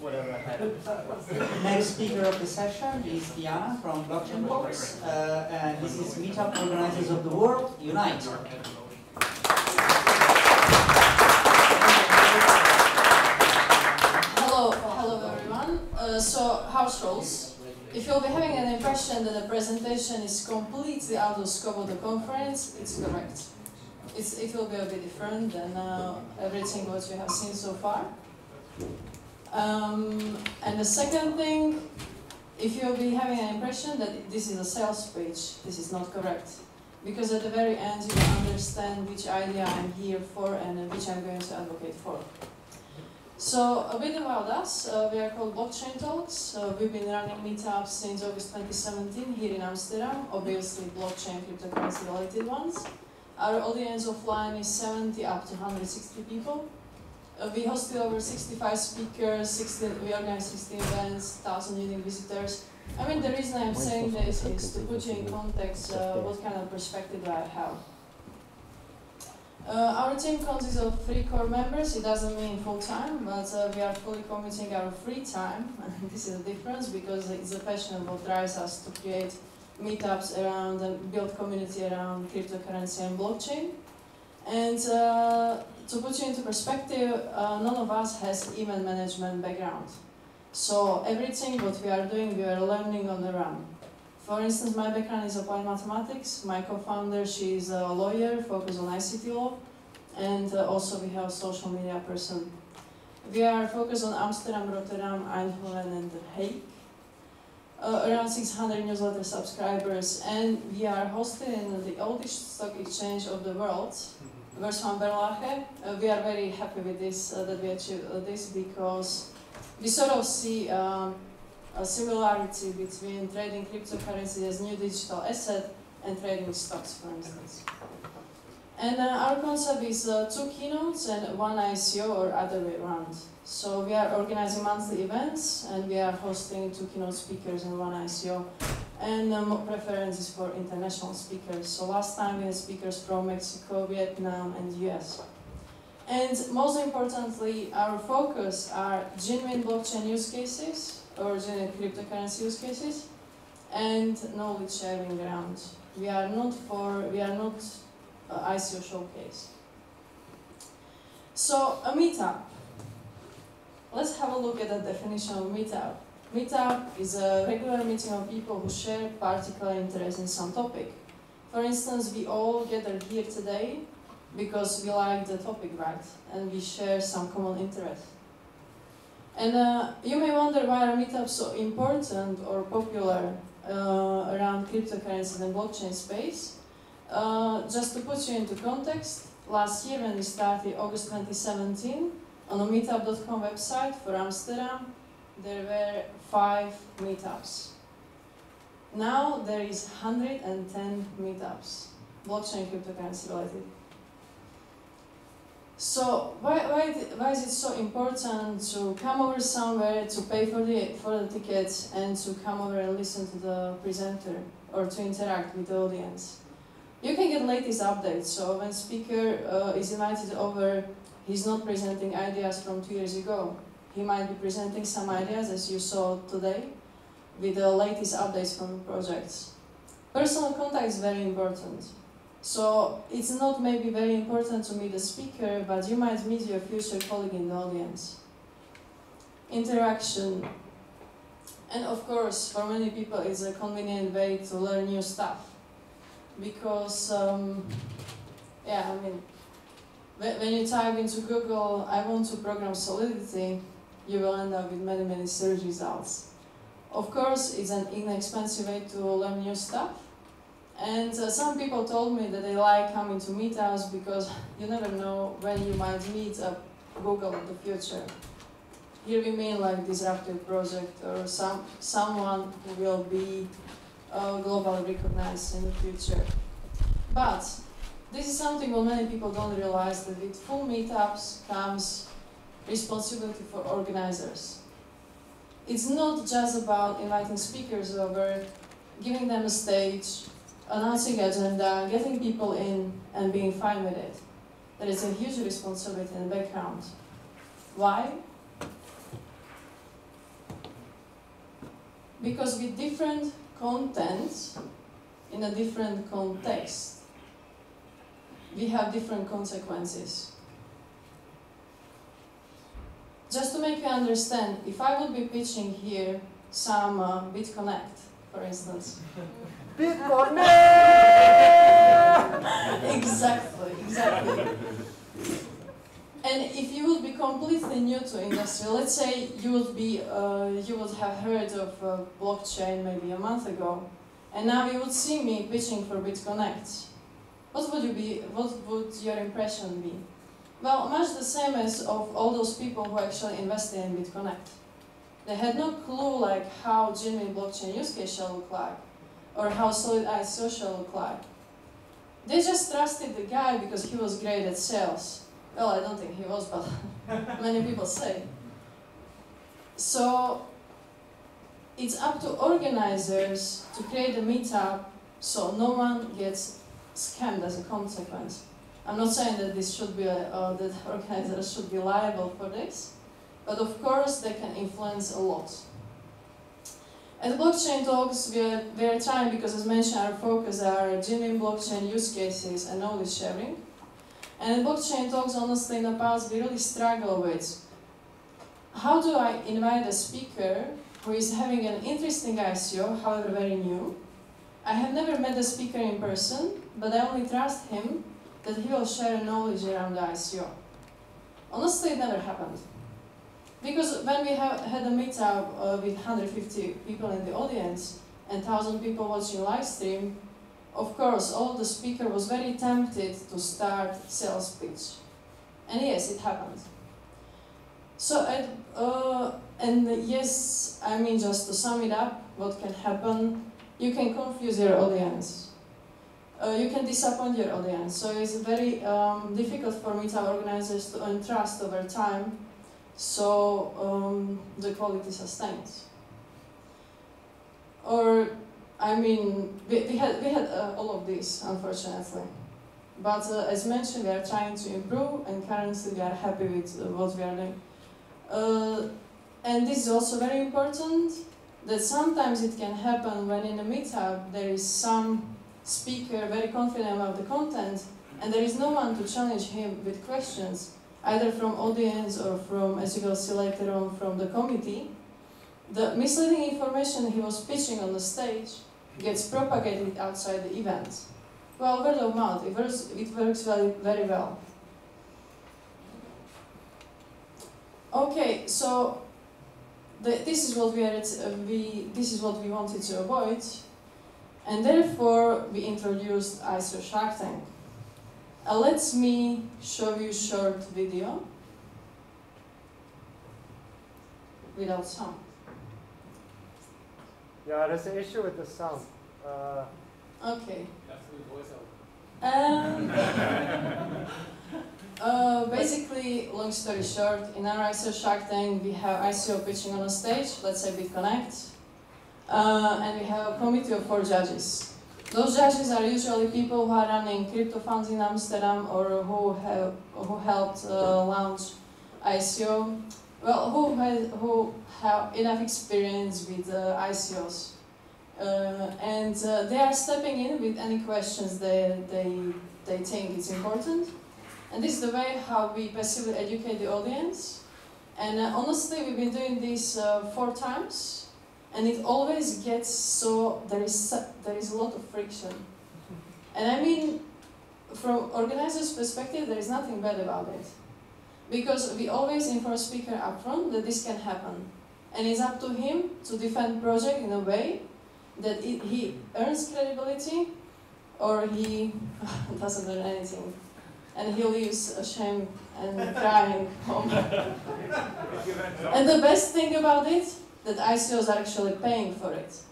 Whatever happens. Next speaker of the session is Jana from Statebox. And this is Meetup Organizers of the World Unite. Hello everyone. So house rules. If you'll be having an impression that the presentation is completely out of scope of the conference, it's correct. It will be a bit different than everything what you have seen so far. And the second thing, if you'll be having an impression that this is a sales pitch, this is not correct. Because at the very end you will understand which idea I'm here for and which I'm going to advocate for. So a bit about us, we are called Blockchain Talks. We've been running meetups since August 2017 here in Amsterdam, obviously blockchain cryptocurrency related ones. Our audience offline is 70 up to 160 people. We hosted over 65 speakers, we organized 16 events, 1,000 unique visitors. I mean, the reason I'm saying this is to put you in context what kind of perspective I have. Our team consists of 3 core members. It doesn't mean full-time, but we are fully committing our free time. And this is the difference because it's a passion what drives us to create meetups around and build community around cryptocurrency and blockchain. And to put you into perspective, none of us has event management background. So everything what we are doing, we are learning on the run. For instance, my background is applied mathematics. My co-founder, she is a lawyer, focused on ICT law. And also we have a social media person. We are focused on Amsterdam, Rotterdam, Eindhoven, and The Hague. Around 600 newsletter subscribers, and we are hosted in the oldest stock exchange of the world, Beurs van Berlage. We are very happy with this, that we achieved this, because we sort of see a similarity between trading cryptocurrency as new digital asset and trading stocks, for instance. And our concept is 2 keynotes and 1 ICO or other way around. So we are organizing monthly events and we are hosting 2 keynote speakers and 1 ICO. And preferences for international speakers. So last time we had speakers from Mexico, Vietnam and US. And most importantly, our focus are genuine blockchain use cases or genuine cryptocurrency use cases and knowledge sharing around. We are not ICO showcase. So a meetup. Let's have a look at the definition of meetup. Meetup is a regular meeting of people who share particular interest in some topic. For instance, we all gather here today because we like the topic, right? And we share some common interest. And you may wonder why are meetups so important or popular around cryptocurrencies and blockchain space. Just to put you into context, last year when we started, August 2017, on a meetup.com website for Amsterdam, there were 5 meetups. Now there is 110 meetups, blockchain cryptocurrency related. So why is it so important to come over somewhere, to pay for the tickets, and to come over and listen to the presenter or to interact with the audience? You can get latest updates. So when speaker is invited over, he's not presenting ideas from 2 years ago. He might be presenting some ideas, as you saw today, with the latest updates from projects. Personal contact is very important. So it's not maybe very important to meet the speaker, but you might meet your future colleague in the audience. Interaction. And of course, for many people, it's a convenient way to learn new stuff. Because, yeah, I mean, when you type into Google, I want to program Solidity, you will end up with many search results. Of course, it's an inexpensive way to learn new stuff. And some people told me that they like coming to meetups because you never know when you might meet a Google in the future. Here we mean like disruptive project or someone who will be globally recognized in the future. But this is something what many people don't realize, that with full meetups comes responsibility for organizers. It's not just about inviting speakers over, giving them a stage, announcing agenda, getting people in and being fine with it. There is a huge responsibility in the background. Why? Because with different content, in a different context, we have different consequences. Just to make you understand, if I would be pitching here some BitConnect, for instance. BitConnect! Exactly. And if you would be completely new to industry, let's say you would have heard of blockchain maybe a month ago, and now you would see me pitching for BitConnect. What would your impression be? Well, much the same as of all those people who actually invested in BitConnect. They had no clue like how genuine blockchain use case shall look like, or how solid ICO shall look like. They just trusted the guy because he was great at sales. Well, I don't think he was, but many people say. So it's up to organizers to create a meetup so no one gets scammed as a consequence. I'm not saying that this should be that organizers should be liable for this, but of course they can influence a lot. At Blockchain Talks, we are trying, because as mentioned, our focus are genuine blockchain use cases and knowledge sharing. And at Blockchain Talks, honestly, in the past, we really struggle with how do I invite a speaker who is having an interesting ICO, however very new. I have never met the speaker in person, but I only trust him that he will share knowledge around the ICO. Honestly, it never happened. Because when we had a meetup with 150 people in the audience and 1,000 people watching live stream, of course, all of the speaker was very tempted to start sales pitch. And yes, it happened. So, and yes, I mean, just to sum it up, what can happen, you can confuse your audience. You can disappoint your audience. So it's very difficult for meetup organizers to earn trust over time, so the quality sustains. Or, I mean, we had all of this, unfortunately. But as mentioned, we are trying to improve, and currently we are happy with what we are doing. And this is also very important, that sometimes it can happen when in a meetup there is some speaker very confident about the content, and there is no one to challenge him with questions, either from audience or from, as you will see later on, from the committee. The misleading information he was pitching on the stage gets propagated outside the event. Well, word of mouth, it works very well. Okay, so this is what this is what we wanted to avoid, and therefore we introduced ICO Shark Tank. Let me show you a short video without sound. Yeah, there's an issue with the sound. Okay. voiceover. Basically, long story short, in our ICO Shark Tank, we have ICO pitching on a stage, let's say BitConnect, and we have a committee of 4 judges. Those judges are usually people who are running crypto funds in Amsterdam or who helped launch ICO, well, who have enough experience with ICOs. And they are stepping in with any questions they think is important. And this is the way how we passively educate the audience. And honestly, we've been doing this 4 times, and it always gets so, there is a lot of friction. And I mean, from organizers' perspective, there is nothing bad about it. Because we always inform speaker upfront that this can happen. And it's up to him to defend project in a way that he earns credibility or he doesn't earn anything. And he leaves ashamed and crying home. And the best thing about it, that ICOs are actually paying for it.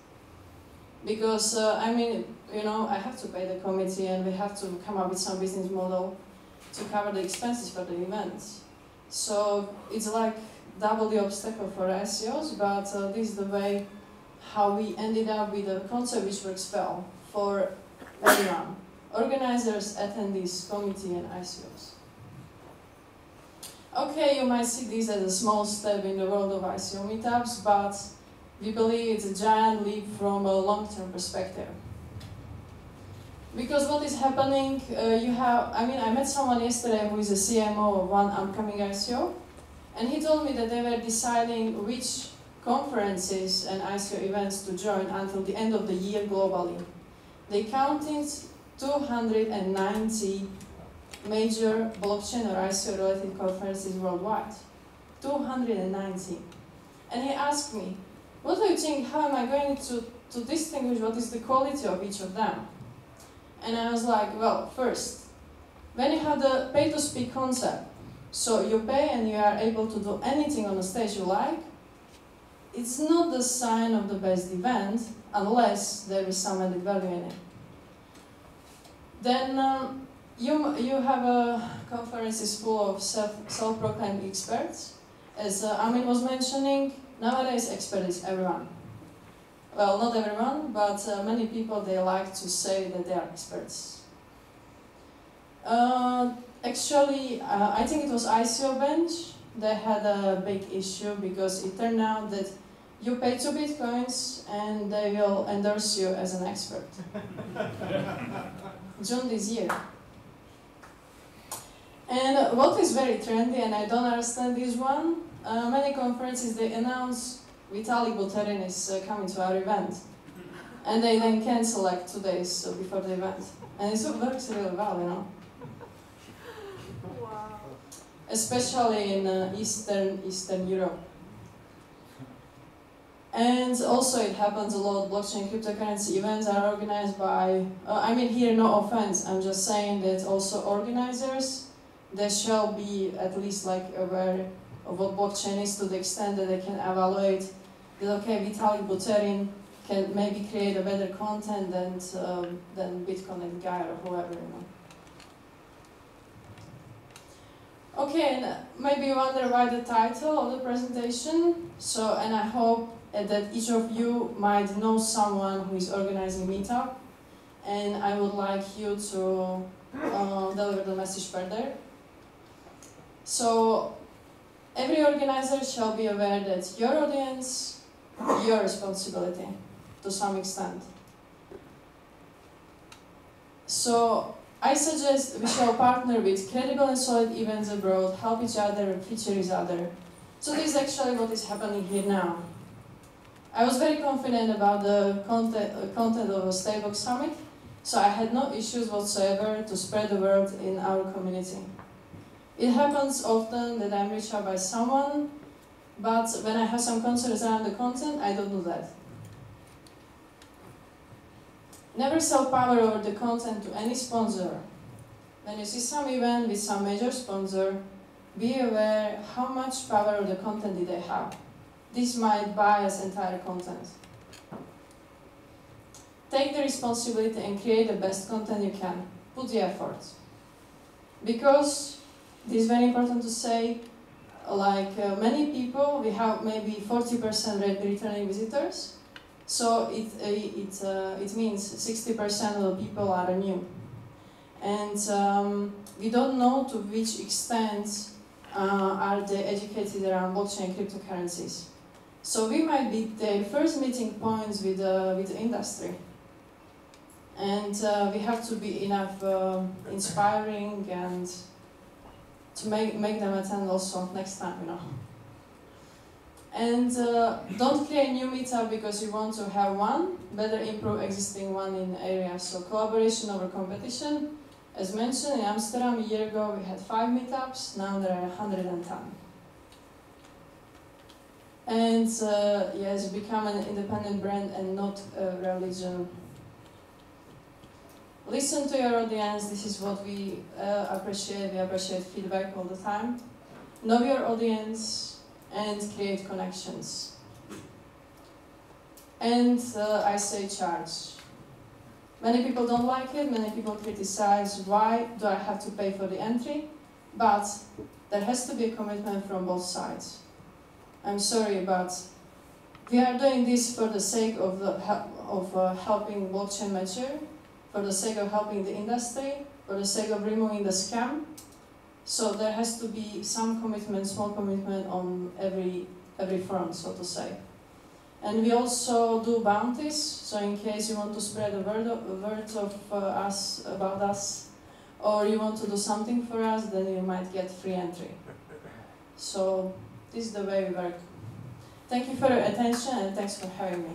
Because, I mean, you know, I have to pay the committee and we have to come up with some business model to cover the expenses for the events. So it's like double the obstacle for ICOs, but this is the way how we ended up with a concept which works well for everyone. Organizers, attendees, committee, and ICOs. Okay, you might see this as a small step in the world of ICO meetups, but we believe it's a giant leap from a long-term perspective. Because what is happening, I met someone yesterday who is a CMO of one upcoming ICO, and he told me that they were deciding which conferences and ICO events to join until the end of the year globally. They counted 290 major blockchain or ICO related conferences worldwide. 290. And he asked me, what do you think, how am I going to distinguish what is the quality of each of them? And I was like, well, first, when you have the pay-to-speak concept, so you pay and you are able to do anything on the stage you like, it's not the sign of the best event unless there is some added value in it. Then you have conferences full of self-proclaimed experts. As Amin was mentioning, nowadays expert is everyone. Well, not everyone, but many people, they like to say that they are experts. Actually, I think it was ICO Bench. They had a big issue because it turned out that you pay 2 bitcoins and they will endorse you as an expert. June this year. And what is very trendy, and I don't understand this one, many conferences, they announce Vitalik Buterin is coming to our event. And they then cancel like 2 days before the event. And it works really well, you know. Wow. Especially in Eastern Europe. And also it happens a lot, blockchain cryptocurrency events are organized by, here no offense, I'm just saying that also organizers, they shall be at least like aware of what blockchain is to the extent that they can evaluate that, okay, Vitalik Buterin can maybe create a better content than Bitcoin guy or whoever, you know. Okay, and maybe you wonder why the title of the presentation. So, and I hope that each of you might know someone who is organizing Meetup, and I would like you to deliver the message further. So, every organizer shall be aware that your audience, your responsibility, to some extent. So, I suggest we shall partner with credible and solid events abroad, help each other, feature each other. So this is actually what is happening here now. I was very confident about the content of the Statebox Summit, so I had no issues whatsoever to spread the word in our community. It happens often that I'm reached out by someone, but when I have some concerns around the content, I don't do that. Never sell power over the content to any sponsor. When you see some event with some major sponsor, be aware how much power of the content did they have. This might bias entire content. Take the responsibility and create the best content you can. Put the effort. Because, this is very important to say, like many people, we have maybe 40% returning visitors. So it means 60% of the people are new. And we don't know to which extent are they educated around blockchain cryptocurrencies. So we might be their first meeting points with the industry. And we have to be enough inspiring and to make them attend also next time, you know. And don't create a new meetup because you want to have one, better improve existing one in areas. So collaboration over competition. As mentioned, in Amsterdam a year ago we had 5 meetups, now there are 110. And yes, become an independent brand and not a religion. Listen to your audience, this is what we appreciate. We appreciate feedback all the time. Know your audience and create connections. And I say charge. Many people don't like it, many people criticize why do I have to pay for the entry, but there has to be a commitment from both sides. I'm sorry, but we are doing this for the sake of helping blockchain mature, for the sake of helping the industry, for the sake of removing the scam. So there has to be some commitment, small commitment on every front, so to say. And we also do bounties, so in case you want to spread a word of us, about us, or you want to do something for us, then you might get free entry. So this is the way we work. Thank you for your attention and thanks for having me.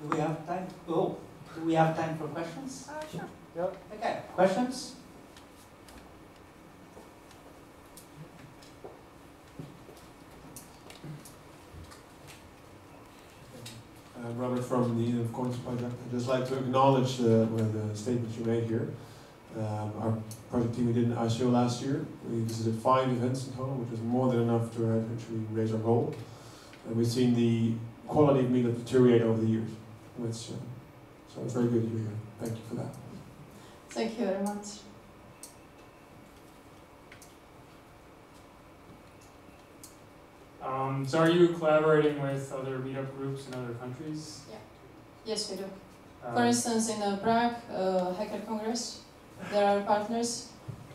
Do we have time? Oh, do we have time for questions? Sure. Yep. Okay, questions? Robert from the Internet of Coins project. I'd just like to acknowledge the statements you made here. Our project team, we did an ICO last year. We visited 5 events in total, which was more than enough to actually raise our goal. And we've seen the quality of Meetup deteriorate over the years. Which, so it's very good to hear. Thank you for that. Thank you very much. So are you collaborating with other meetup groups in other countries? Yeah. Yes, we do. For instance, in Prague Hacker Congress, there are partners.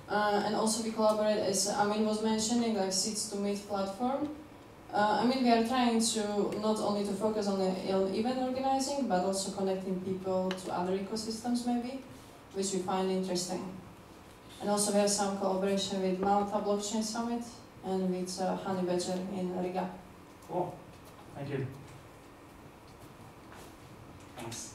And also we collaborate, as Amin was mentioning, like Seeds to Meet platform. I mean, we are trying to not only to focus on event organizing, but also connecting people to other ecosystems maybe, which we find interesting. And also we have some collaboration with Malta Blockchain Summit and with Honey Badger in Riga. Cool. Thank you. Thanks.